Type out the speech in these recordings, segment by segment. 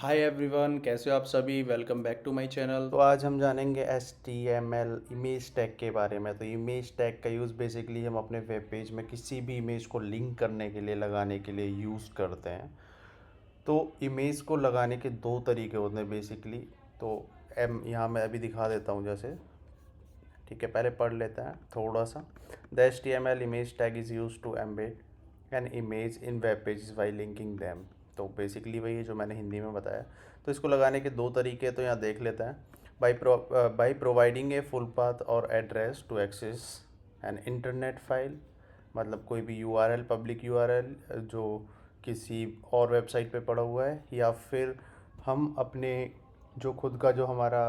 Hi everyone, कैसे हो आप सभी। Welcome back to my channel. तो आज हम जानेंगे HTML इमेज टैग के बारे में। तो इमेज टैग का यूज़ बेसिकली हम अपने वेब पेज में किसी भी इमेज को लिंक करने के लिए लगाने के लिए यूज़ करते हैं। तो इमेज को लगाने के दो तरीके होते हैं बेसिकली। तो एम यहाँ मैं अभी दिखा देता हूँ जैसे। ठीक है, पहले पढ़ लेते हैं थोड़ा सा। The HTML image tag is use to embed an image in web pages by linking them. तो बेसिकली वही है जो मैंने हिंदी में बताया। तो इसको लगाने के दो तरीके तो यहाँ देख लेते हैं। By providing a full path or address to access an internet file, मतलब कोई भी URL, पब्लिक URL जो किसी और वेबसाइट पे पड़ा हुआ है, या फिर हम अपने जो खुद का जो हमारा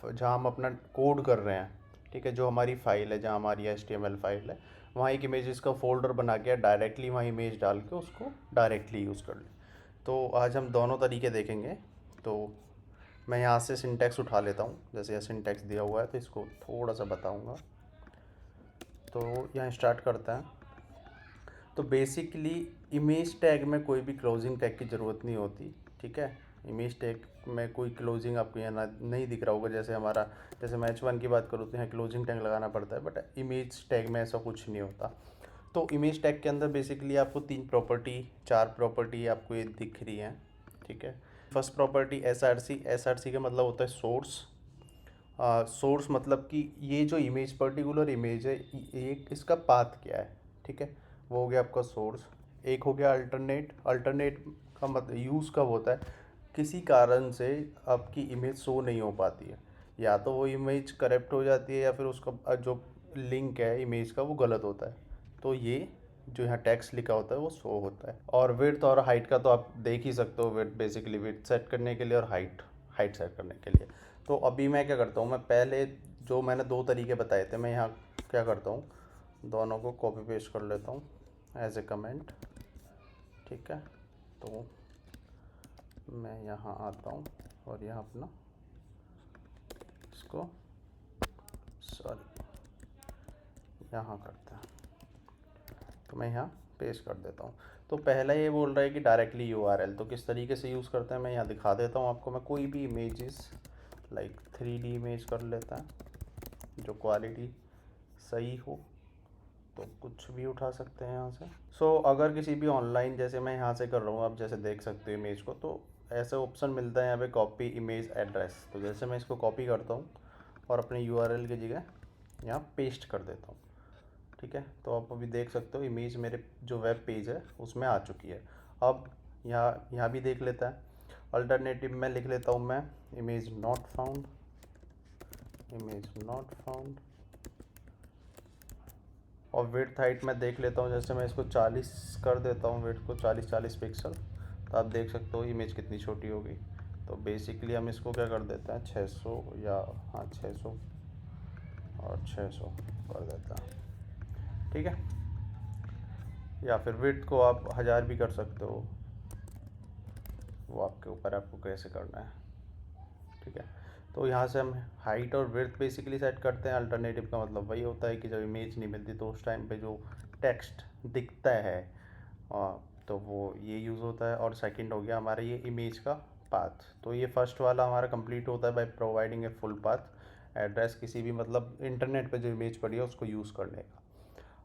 जहाँ हम अपना कोड कर रहे हैं, ठीक है, जो हमारी फ़ाइल है, जहाँ हमारी HTML फाइल है, वहाँ एक इमेजेस का फ़ोल्डर बना के डायरेक्टली वहाँ इमेज डाल के उसको डायरेक्टली यूज़ कर लें। तो आज हम दोनों तरीके देखेंगे। तो मैं यहाँ से सिंटैक्स उठा लेता हूँ, जैसे यह सिंटैक्स दिया हुआ है तो इसको थोड़ा सा बताऊँगा। तो यहाँ स्टार्ट करते हैं। तो बेसिकली इमेज टैग में कोई भी क्लोजिंग टैग की ज़रूरत नहीं होती। ठीक है, इमेज टैग में कोई क्लोजिंग आपको यहाँ नहीं दिख रहा होगा। जैसे हमारा, जैसे मैं H1 की बात करूँ तो यहाँ क्लोजिंग टैग लगाना पड़ता है, बट इमेज टैग में ऐसा कुछ नहीं होता। तो इमेज टैग के अंदर बेसिकली आपको चार प्रॉपर्टी आपको ये दिख रही हैं। ठीक है, फर्स्ट प्रॉपर्टी SRC का मतलब होता है सोर्स। सोर्स मतलब कि ये जो इमेज, पर्टिकुलर इमेज है, ये इसका पाथ क्या है। ठीक है, वो हो गया आपका सोर्स। एक हो गया अल्टरनेट का मतलब यूज़ कब होता है, किसी कारण से आपकी इमेज शो नहीं हो पाती है, या तो वो इमेज करप्ट हो जाती है या फिर उसका जो लिंक है इमेज का वो गलत होता है। तो ये जो यहाँ टेक्स्ट लिखा होता है वो शो होता है। और विड्थ और हाइट का तो आप देख ही सकते हो। विड्थ बेसिकली विड्थ सेट करने के लिए और हाइट हाइट सेट करने के लिए। तो अभी मैं क्या करता हूँ, मैं पहले जो मैंने दो तरीके बताए थे, मैं यहाँ क्या करता हूँ, दोनों को कॉपी पेस्ट कर लेता हूँ एज ए कमेंट। ठीक है, तो मैं यहाँ आता हूँ और यहाँ अपना इसको, सॉरी, यहाँ करते हैं। तो मैं यहाँ पेस्ट कर देता हूँ। तो पहला ये बोल रहा है कि डायरेक्टली URL, तो किस तरीके से यूज़ करते हैं मैं यहाँ दिखा देता हूँ आपको। मैं कोई भी इमेजेस लाइक 3D इमेज कर लेता है जो क्वालिटी सही हो, तो कुछ भी उठा सकते हैं यहाँ से। अगर किसी भी ऑनलाइन, जैसे मैं यहाँ से कर रहा हूँ, आप जैसे देख सकते हो इमेज को, तो ऐसे ऑप्शन मिलता है यहाँ पे कॉपी इमेज एड्रेस। तो जैसे मैं इसको कॉपी करता हूँ और अपने URL की जगह यहाँ पेस्ट कर देता हूँ। ठीक है, तो आप अभी देख सकते हो इमेज मेरे जो वेब पेज है उसमें आ चुकी है। अब यहाँ भी देख लेता है। अल्टरनेटिव में लिख लेता हूँ मैं image not found, image not found. और विड्थ हाइट मैं देख लेता हूँ, जैसे मैं इसको 40 कर देता हूँ, विड्थ को 40 पिक्सल। तो आप देख सकते हो इमेज कितनी छोटी हो गई। तो बेसिकली हम इसको क्या कर देते हैं, 600, या हाँ 600 और 600 कर देता है। ठीक है, या फिर विड्थ को आप 1000 भी कर सकते हो, वो आपके ऊपर, आपको कैसे करना है। ठीक है, तो यहाँ से हम हाइट और विड्थ बेसिकली सेट करते हैं। अल्टरनेटिव का मतलब वही होता है कि जब इमेज नहीं मिलती तो उस टाइम पे जो टेक्स्ट दिखता है, तो वो ये यूज़ होता है। और सेकंड हो गया हमारा ये इमेज का पाथ। तो ये फर्स्ट वाला हमारा कंप्लीट होता है by providing a full path address, किसी भी मतलब इंटरनेट पे जो इमेज पड़ी है उसको यूज़ करने का।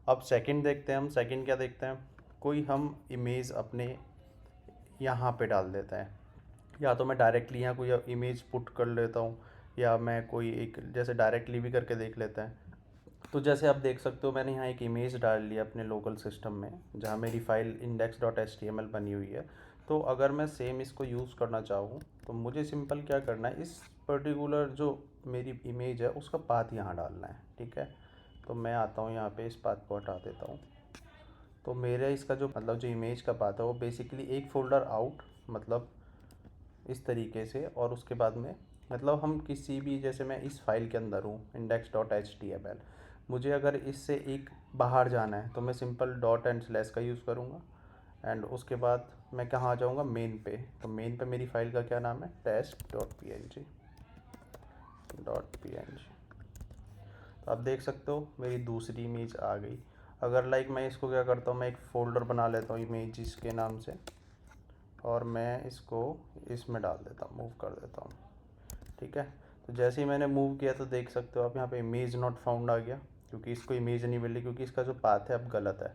अब सेकंड देखते हैं हम। सेकंड क्या देखते हैं, कोई हम इमेज अपने यहाँ पे डाल देते हैं, या तो मैं डायरेक्टली यहाँ कोई इमेज पुट कर लेता हूँ, या मैं कोई एक जैसे डायरेक्टली भी करके देख लेते हैं। तो जैसे आप देख सकते हो मैंने यहाँ एक इमेज डाल लिया अपने लोकल सिस्टम में, जहाँ मेरी फाइल index.html बनी हुई है। तो अगर मैं सेम इसको यूज़ करना चाहूँ तो मुझे सिंपल क्या करना है, इस पर्टिकुलर जो मेरी इमेज है उसका पाथ यहाँ डालना है। ठीक है, तो मैं आता हूँ यहाँ पे, इस पाथ को हटा देता हूँ। तो मेरा इसका जो मतलब जो इमेज का पाथ है वो बेसिकली एक फ़ोल्डर आउट, मतलब इस तरीके से। और उसके बाद में मतलब हम किसी भी, जैसे मैं इस फाइल के अंदर हूँ index.html, मुझे अगर इससे एक बाहर जाना है तो मैं सिंपल डॉट एंड स्लैश का यूज़ करूँगा। एंड उसके बाद मैं कहाँ आ जाऊँगा, मेन पे। तो मेन पे मेरी फाइल का क्या नाम है, test.png। तो आप देख सकते हो मेरी दूसरी इमेज आ गई। अगर लाइक मैं इसको क्या करता हूँ, मैं एक फ़ोल्डर बना लेता हूँ इमेज के नाम से, और मैं इसको इसमें डाल देता हूँ, मूव कर देता हूँ। ठीक है, तो जैसे ही मैंने मूव किया तो देख सकते हो आप यहाँ पे इमेज नॉट फाउंड आ गया, क्योंकि इसको इमेज नहीं मिली, क्योंकि इसका जो पाथ है अब गलत है।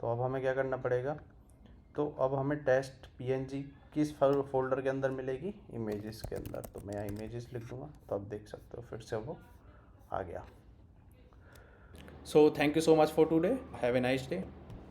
तो अब हमें क्या करना पड़ेगा, तो अब हमें टेस्ट पीएनजी किस फोल्डर के अंदर मिलेगी, इमेजेस के अंदर। तो मैं यहाँ इमेजेस लिख दूँगा, तो आप देख सकते हो फिर से वो आ गया। So thank you so much for today. Have a nice day.